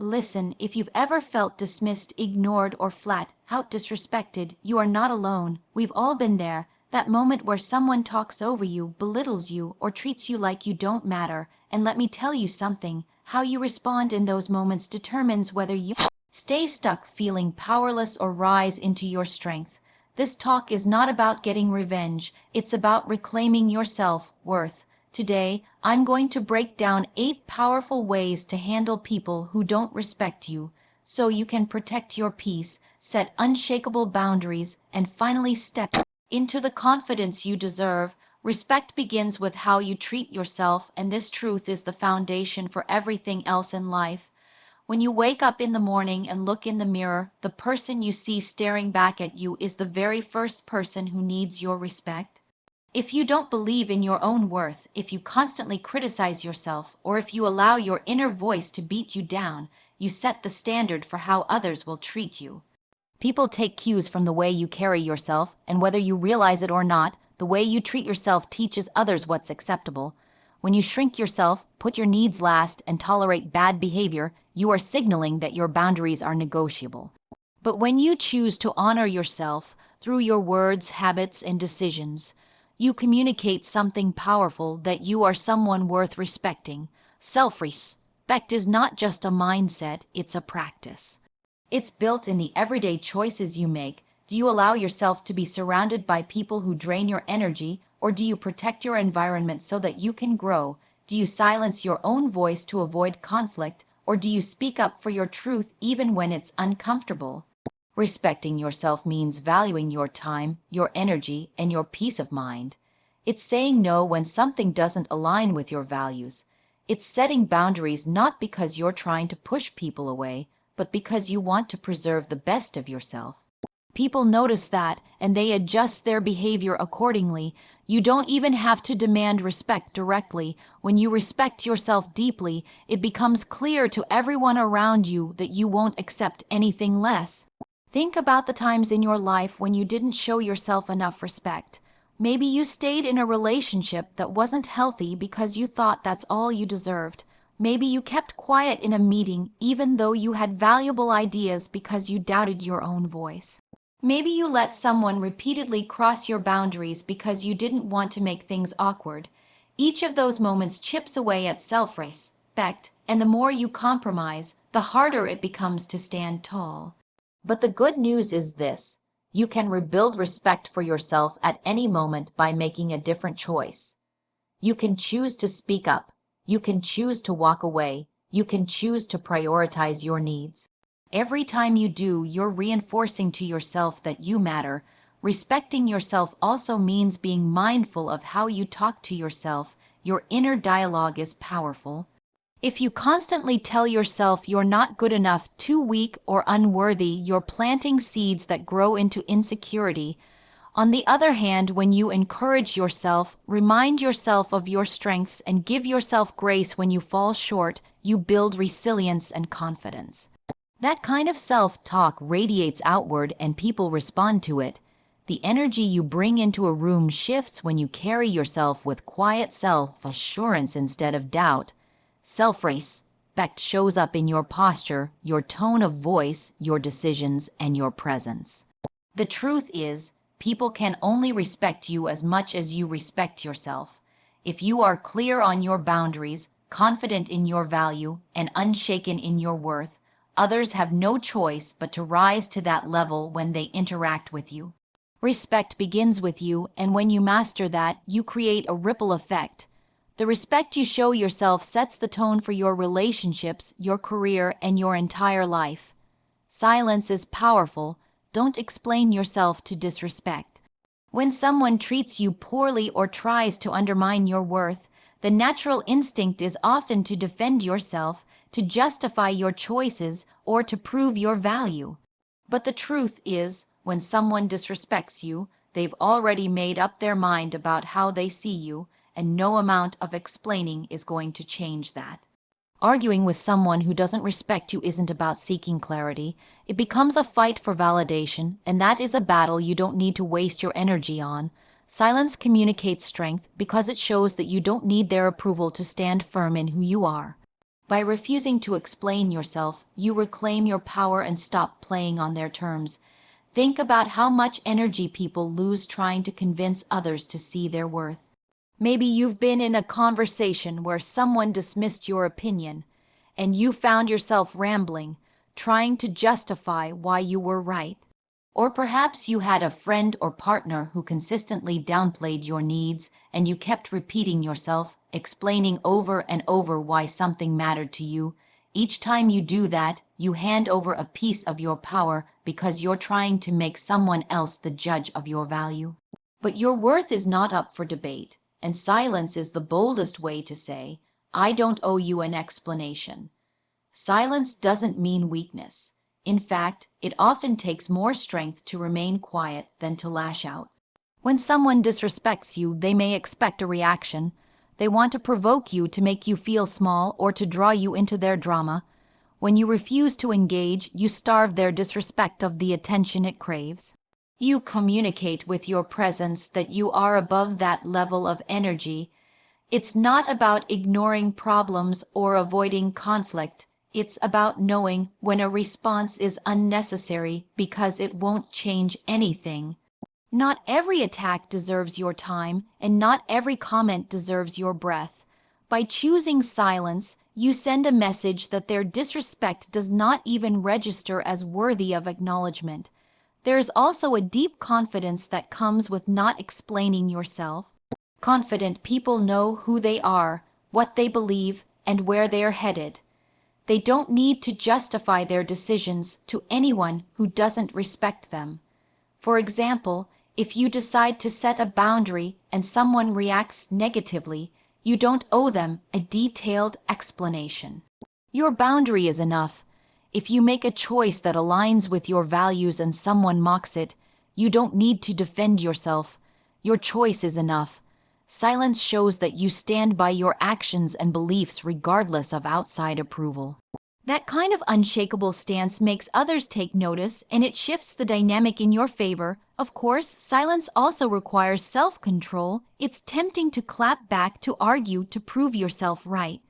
Listen, if you've ever felt dismissed, ignored, or flat out disrespected, you are not alone. We've all been there. That moment where someone talks over you, belittles you, or treats you like you don't matter. And let me tell you something, how you respond in those moments determines whether you stay stuck feeling powerless or rise into your strength. This talk is not about getting revenge, it's about reclaiming your self-worth. Today, I'm going to break down 8 powerful ways to handle people who don't respect you, so you can protect your peace, set unshakable boundaries, and finally step into the confidence you deserve. Respect begins with how you treat yourself, and this truth is the foundation for everything else in life. When you wake up in the morning and look in the mirror, the person you see staring back at you is the very first person who needs your respect. If you don't believe in your own worth, if you constantly criticize yourself, or if you allow your inner voice to beat you down, you set the standard for how others will treat you. People take cues from the way you carry yourself, and whether you realize it or not, the way you treat yourself teaches others what's acceptable. When you shrink yourself, put your needs last, and tolerate bad behavior, you are signaling that your boundaries are negotiable. But when you choose to honor yourself through your words, habits, and decisions, you communicate something powerful, that you are someone worth respecting. Self-respect is not just a mindset, it's a practice. It's built in the everyday choices you make. Do you allow yourself to be surrounded by people who drain your energy, or do you protect your environment so that you can grow? Do you silence your own voice to avoid conflict, or do you speak up for your truth even when it's uncomfortable? Respecting yourself means valuing your time, your energy, and your peace of mind. It's saying no when something doesn't align with your values. It's setting boundaries not because you're trying to push people away, but because you want to preserve the best of yourself. People notice that, and they adjust their behavior accordingly. You don't even have to demand respect directly. When you respect yourself deeply, it becomes clear to everyone around you that you won't accept anything less. Think about the times in your life when you didn't show yourself enough respect. Maybe you stayed in a relationship that wasn't healthy because you thought that's all you deserved. Maybe you kept quiet in a meeting even though you had valuable ideas because you doubted your own voice. Maybe you let someone repeatedly cross your boundaries because you didn't want to make things awkward. Each of those moments chips away at self-respect, and the more you compromise, the harder it becomes to stand tall. But the good news is this: you can rebuild respect for yourself at any moment by making a different choice. You can choose to speak up. You can choose to walk away. You can choose to prioritize your needs. Every time you do, you're reinforcing to yourself that you matter. Respecting yourself also means being mindful of how you talk to yourself. Your inner dialogue is powerful. If you constantly tell yourself you're not good enough, too weak, or unworthy, you're planting seeds that grow into insecurity. On the other hand, when you encourage yourself, remind yourself of your strengths, and give yourself grace when you fall short, you build resilience and confidence. That kind of self-talk radiates outward, and people respond to it. The energy you bring into a room shifts when you carry yourself with quiet self-assurance instead of doubt. Self-respect shows up in your posture, your tone of voice, your decisions, and your presence. The truth is, people can only respect you as much as you respect yourself. If you are clear on your boundaries, confident in your value, and unshaken in your worth, others have no choice but to rise to that level when they interact with you. Respect begins with you, and when you master that, you create a ripple effect. The respect you show yourself sets the tone for your relationships, your career, and your entire life. Silence is powerful. Don't explain yourself to disrespect. When someone treats you poorly or tries to undermine your worth, the natural instinct is often to defend yourself, to justify your choices, or to prove your value. But the truth is, when someone disrespects you, they've already made up their mind about how they see you, and no amount of explaining is going to change that. Arguing with someone who doesn't respect you isn't about seeking clarity. It becomes a fight for validation, and that is a battle you don't need to waste your energy on. Silence communicates strength because it shows that you don't need their approval to stand firm in who you are. By refusing to explain yourself, you reclaim your power and stop playing on their terms. Think about how much energy people lose trying to convince others to see their worth. Maybe you've been in a conversation where someone dismissed your opinion, and you found yourself rambling, trying to justify why you were right. Or perhaps you had a friend or partner who consistently downplayed your needs, and you kept repeating yourself, explaining over and over why something mattered to you. Each time you do that, you hand over a piece of your power because you're trying to make someone else the judge of your value. But your worth is not up for debate, and silence is the boldest way to say, "I don't owe you an explanation." Silence doesn't mean weakness. In fact, it often takes more strength to remain quiet than to lash out. When someone disrespects you, they may expect a reaction. They want to provoke you to make you feel small or to draw you into their drama. When you refuse to engage, you starve their disrespect of the attention it craves. You communicate with your presence that you are above that level of energy. It's not about ignoring problems or avoiding conflict. It's about knowing when a response is unnecessary because it won't change anything. Not every attack deserves your time, and not every comment deserves your breath. By choosing silence, you send a message that their disrespect does not even register as worthy of acknowledgement. There is also a deep confidence that comes with not explaining yourself. Confident people know who they are, what they believe, and where they are headed. They don't need to justify their decisions to anyone who doesn't respect them. For example, if you decide to set a boundary and someone reacts negatively, you don't owe them a detailed explanation. Your boundary is enough. If you make a choice that aligns with your values and someone mocks it, you don't need to defend yourself. Your choice is enough. Silence shows that you stand by your actions and beliefs regardless of outside approval. That kind of unshakable stance makes others take notice, and it shifts the dynamic in your favor. Of course, silence also requires self-control. It's tempting to clap back, to argue, to prove yourself right.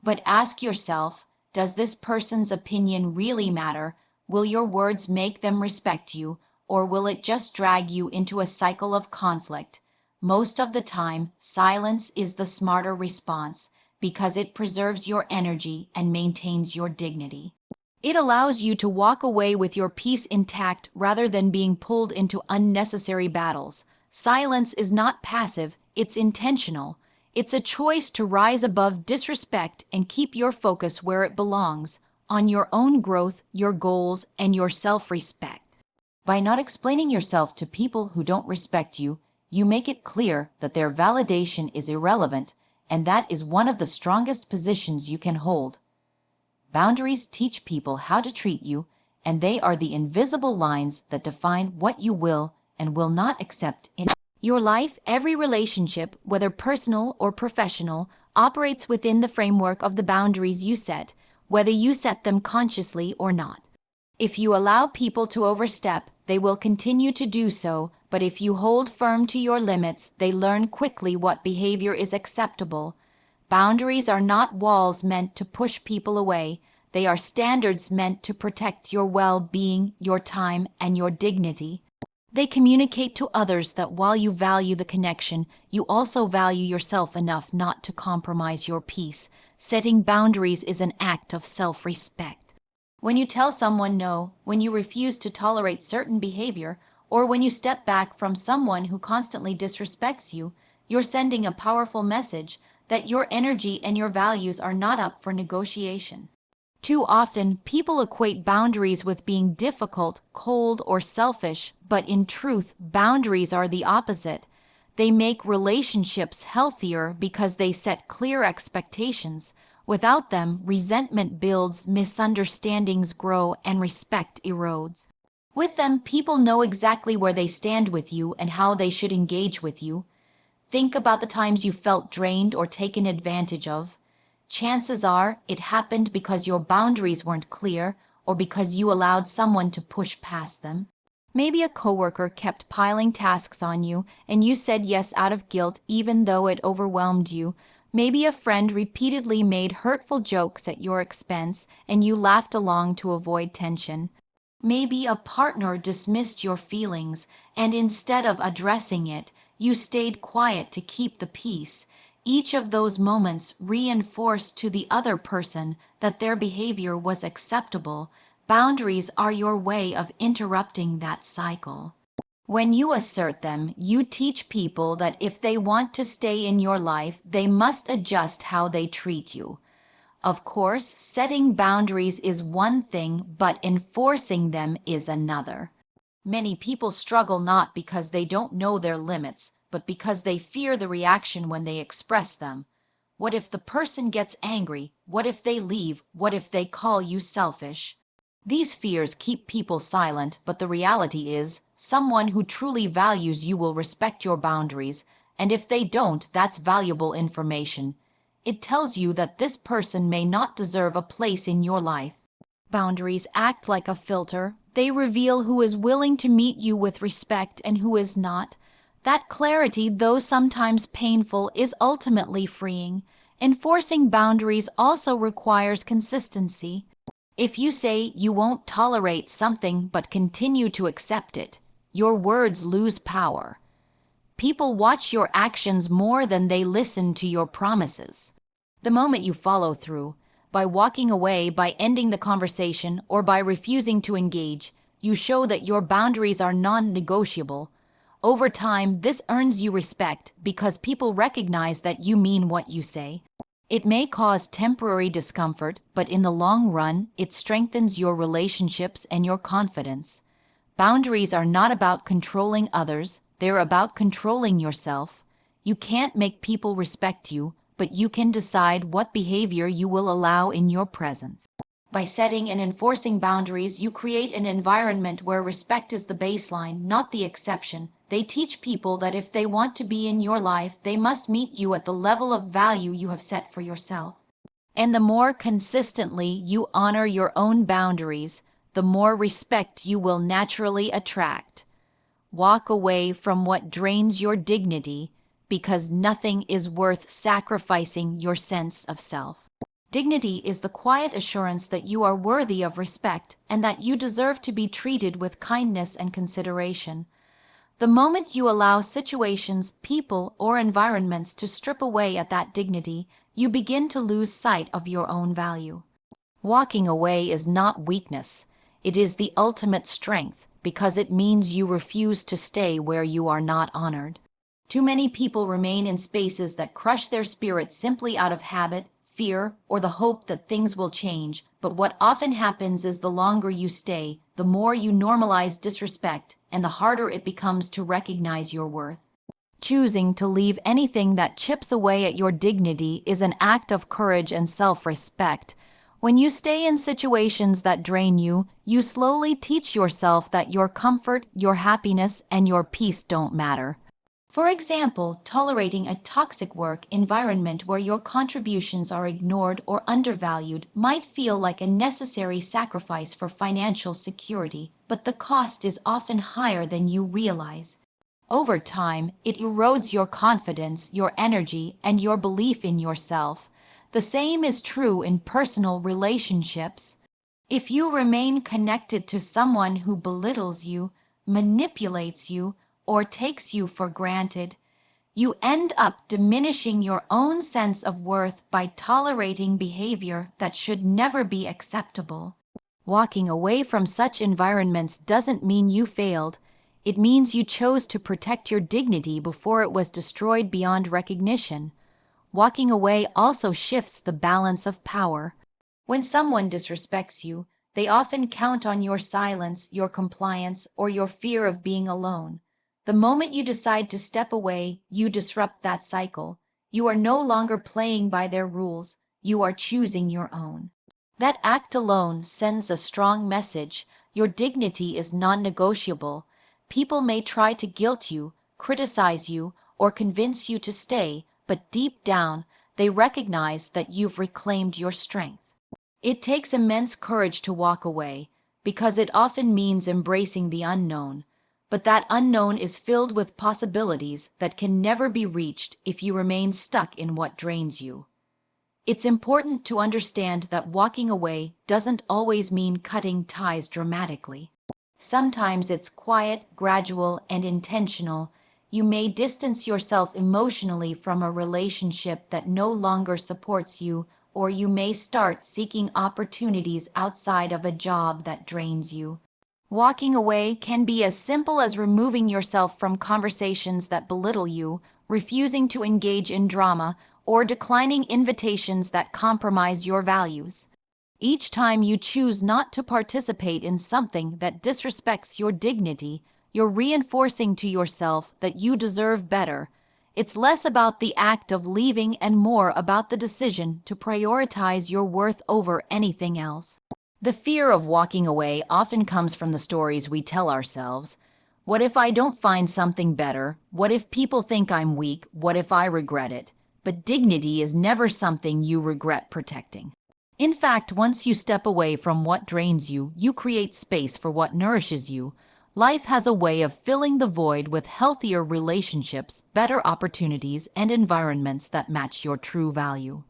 But ask yourself, does this person's opinion really matter? Will your words make them respect you, or will it just drag you into a cycle of conflict? Most of the time, silence is the smarter response because it preserves your energy and maintains your dignity. It allows you to walk away with your peace intact rather than being pulled into unnecessary battles. Silence is not passive, it's intentional. It's a choice to rise above disrespect and keep your focus where it belongs, on your own growth, your goals, and your self-respect. By not explaining yourself to people who don't respect you, you make it clear that their validation is irrelevant, and that is one of the strongest positions you can hold. Boundaries teach people how to treat you, and they are the invisible lines that define what you will and will not accept in your life. Every relationship, whether personal or professional, operates within the framework of the boundaries you set, whether you set them consciously or not. If you allow people to overstep, they will continue to do so, but if you hold firm to your limits, they learn quickly what behavior is acceptable. Boundaries are not walls meant to push people away. They are standards meant to protect your well-being, your time, and your dignity. They communicate to others that while you value the connection, you also value yourself enough not to compromise your peace. Setting boundaries is an act of self-respect. When you tell someone no, when you refuse to tolerate certain behavior, or when you step back from someone who constantly disrespects you, you're sending a powerful message that your energy and your values are not up for negotiation. Too often, people equate boundaries with being difficult, cold, or selfish, but in truth, boundaries are the opposite. They make relationships healthier because they set clear expectations. Without them, resentment builds, misunderstandings grow, and respect erodes. With them, people know exactly where they stand with you and how they should engage with you. Think about the times you felt drained or taken advantage of. Chances are it happened because your boundaries weren't clear or because you allowed someone to push past them. Maybe a coworker kept piling tasks on you and you said yes out of guilt even though it overwhelmed you. Maybe a friend repeatedly made hurtful jokes at your expense and you laughed along to avoid tension. Maybe a partner dismissed your feelings and instead of addressing it, you stayed quiet to keep the peace. Each of those moments reinforced to the other person that their behavior was acceptable. Boundaries are your way of interrupting that cycle. When you assert them, you teach people that if they want to stay in your life, they must adjust how they treat you. Of course, setting boundaries is one thing, but enforcing them is another. Many people struggle not because they don't know their limits, but because they fear the reaction when they express them. What if the person gets angry? What if they leave? What if they call you selfish? These fears keep people silent, but the reality is, someone who truly values you will respect your boundaries, and if they don't, that's valuable information. It tells you that this person may not deserve a place in your life. Boundaries act like a filter. They reveal who is willing to meet you with respect and who is not. That clarity, though sometimes painful, is ultimately freeing. Enforcing boundaries also requires consistency. If you say you won't tolerate something but continue to accept it, your words lose power. People watch your actions more than they listen to your promises. The moment you follow through, by walking away, by ending the conversation, or by refusing to engage, you show that your boundaries are non-negotiable. Over time, this earns you respect because people recognize that you mean what you say. It may cause temporary discomfort, but in the long run, it strengthens your relationships and your confidence. Boundaries are not about controlling others, they're about controlling yourself. You can't make people respect you, but you can decide what behavior you will allow in your presence. By setting and enforcing boundaries, you create an environment where respect is the baseline, not the exception. They teach people that if they want to be in your life, they must meet you at the level of value you have set for yourself. And the more consistently you honor your own boundaries, the more respect you will naturally attract. Walk away from what drains your dignity, because nothing is worth sacrificing your sense of self. Dignity is the quiet assurance that you are worthy of respect and that you deserve to be treated with kindness and consideration. The moment you allow situations, people, or environments to strip away at that dignity, you begin to lose sight of your own value. Walking away is not weakness. It is the ultimate strength, because it means you refuse to stay where you are not honored. Too many people remain in spaces that crush their spirit simply out of habit, fear, or the hope that things will change, but what often happens is the longer you stay, the more you normalize disrespect, and the harder it becomes to recognize your worth. Choosing to leave anything that chips away at your dignity is an act of courage and self-respect. When you stay in situations that drain you, you slowly teach yourself that your comfort, your happiness, and your peace don't matter. For example, tolerating a toxic work environment where your contributions are ignored or undervalued might feel like a necessary sacrifice for financial security, but the cost is often higher than you realize. Over time, it erodes your confidence, your energy, and your belief in yourself. The same is true in personal relationships. If you remain connected to someone who belittles you, manipulates you, or takes you for granted, you end up diminishing your own sense of worth by tolerating behavior that should never be acceptable. Walking away from such environments doesn't mean you failed. It means you chose to protect your dignity before it was destroyed beyond recognition. Walking away also shifts the balance of power. When someone disrespects you, they often count on your silence, your compliance, or your fear of being alone. The moment you decide to step away, you disrupt that cycle. You are no longer playing by their rules. You are choosing your own. That act alone sends a strong message. Your dignity is non-negotiable. People may try to guilt you, criticize you, or convince you to stay, but deep down, they recognize that you've reclaimed your strength. It takes immense courage to walk away, because it often means embracing the unknown. But that unknown is filled with possibilities that can never be reached if you remain stuck in what drains you. It's important to understand that walking away doesn't always mean cutting ties dramatically. Sometimes it's quiet, gradual, and intentional. You may distance yourself emotionally from a relationship that no longer supports you, or you may start seeking opportunities outside of a job that drains you. Walking away can be as simple as removing yourself from conversations that belittle you, refusing to engage in drama, or declining invitations that compromise your values. Each time you choose not to participate in something that disrespects your dignity, you're reinforcing to yourself that you deserve better. It's less about the act of leaving and more about the decision to prioritize your worth over anything else. The fear of walking away often comes from the stories we tell ourselves. What if I don't find something better? What if people think I'm weak? What if I regret it? But dignity is never something you regret protecting. In fact, once you step away from what drains you, you create space for what nourishes you. Life has a way of filling the void with healthier relationships, better opportunities, and environments that match your true value.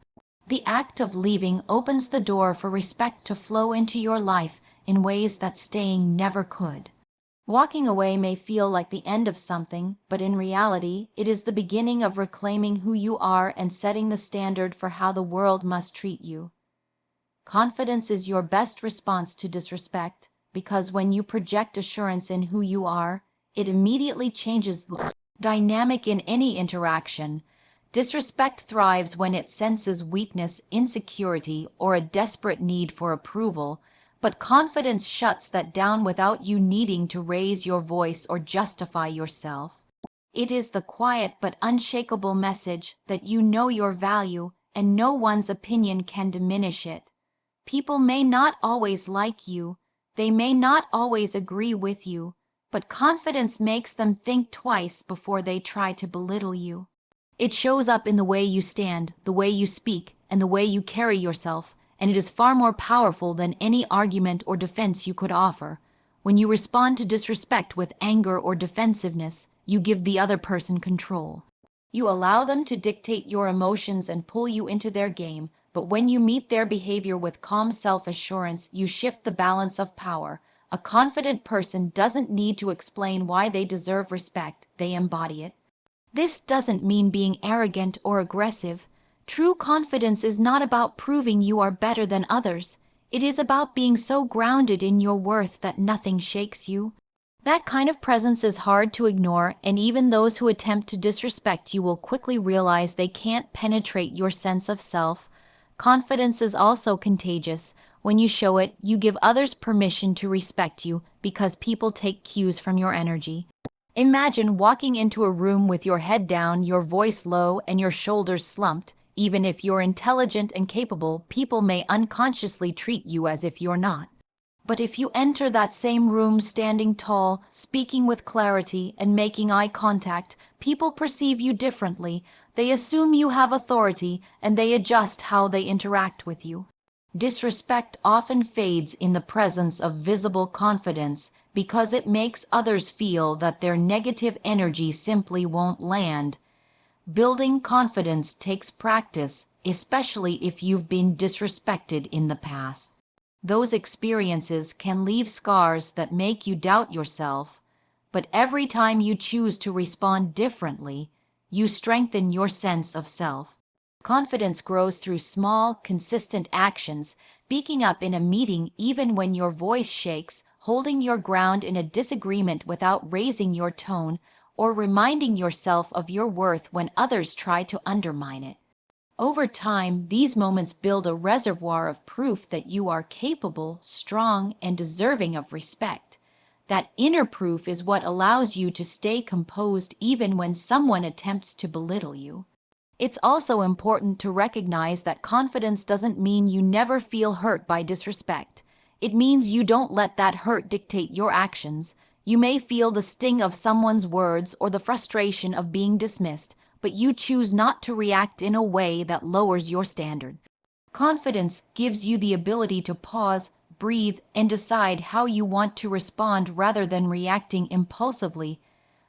The act of leaving opens the door for respect to flow into your life in ways that staying never could. Walking away may feel like the end of something, but in reality, it is the beginning of reclaiming who you are and setting the standard for how the world must treat you. Confidence is your best response to disrespect, because when you project assurance in who you are, it immediately changes the dynamic in any interaction. Disrespect thrives when it senses weakness, insecurity, or a desperate need for approval, but confidence shuts that down without you needing to raise your voice or justify yourself. It is the quiet but unshakable message that you know your value and no one's opinion can diminish it. People may not always like you, they may not always agree with you, but confidence makes them think twice before they try to belittle you. It shows up in the way you stand, the way you speak, and the way you carry yourself, and it is far more powerful than any argument or defense you could offer. When you respond to disrespect with anger or defensiveness, you give the other person control. You allow them to dictate your emotions and pull you into their game, but when you meet their behavior with calm self-assurance, you shift the balance of power. A confident person doesn't need to explain why they deserve respect, they embody it. This doesn't mean being arrogant or aggressive. True confidence is not about proving you are better than others. It is about being so grounded in your worth that nothing shakes you. That kind of presence is hard to ignore, and even those who attempt to disrespect you will quickly realize they can't penetrate your sense of self. Confidence is also contagious. When you show it, you give others permission to respect you because people take cues from your energy. Imagine walking into a room with your head down, your voice low, and your shoulders slumped. Even if you're intelligent and capable, people may unconsciously treat you as if you're not. But if you enter that same room standing tall, speaking with clarity, and making eye contact, people perceive you differently. They assume you have authority, and they adjust how they interact with you. Disrespect often fades in the presence of visible confidence because it makes others feel that their negative energy simply won't land. Building confidence takes practice, especially if you've been disrespected in the past. Those experiences can leave scars that make you doubt yourself, but every time you choose to respond differently, you strengthen your sense of self. Confidence grows through small, consistent actions, speaking up in a meeting even when your voice shakes, holding your ground in a disagreement without raising your tone, or reminding yourself of your worth when others try to undermine it. Over time, these moments build a reservoir of proof that you are capable, strong, and deserving of respect. That inner proof is what allows you to stay composed even when someone attempts to belittle you. It's also important to recognize that confidence doesn't mean you never feel hurt by disrespect. It means you don't let that hurt dictate your actions. You may feel the sting of someone's words or the frustration of being dismissed, but you choose not to react in a way that lowers your standards. Confidence gives you the ability to pause, breathe, and decide how you want to respond rather than reacting impulsively.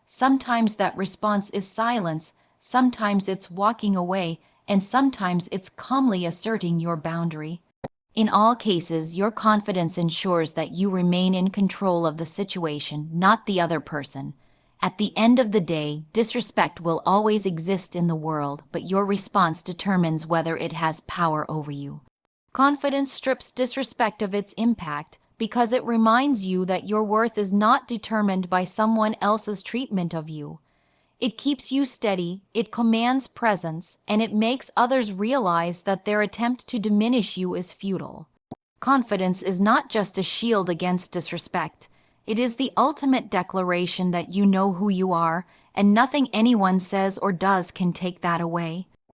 Sometimes that response is silence, sometimes it's walking away, and sometimes it's calmly asserting your boundary. In all cases, your confidence ensures that you remain in control of the situation, not the other person. At the end of the day, disrespect will always exist in the world, but your response determines whether it has power over you. Confidence strips disrespect of its impact because it reminds you that your worth is not determined by someone else's treatment of you. It keeps you steady, it commands presence, and it makes others realize that their attempt to diminish you is futile. Confidence is not just a shield against disrespect. It is the ultimate declaration that you know who you are, and nothing anyone says or does can take that away.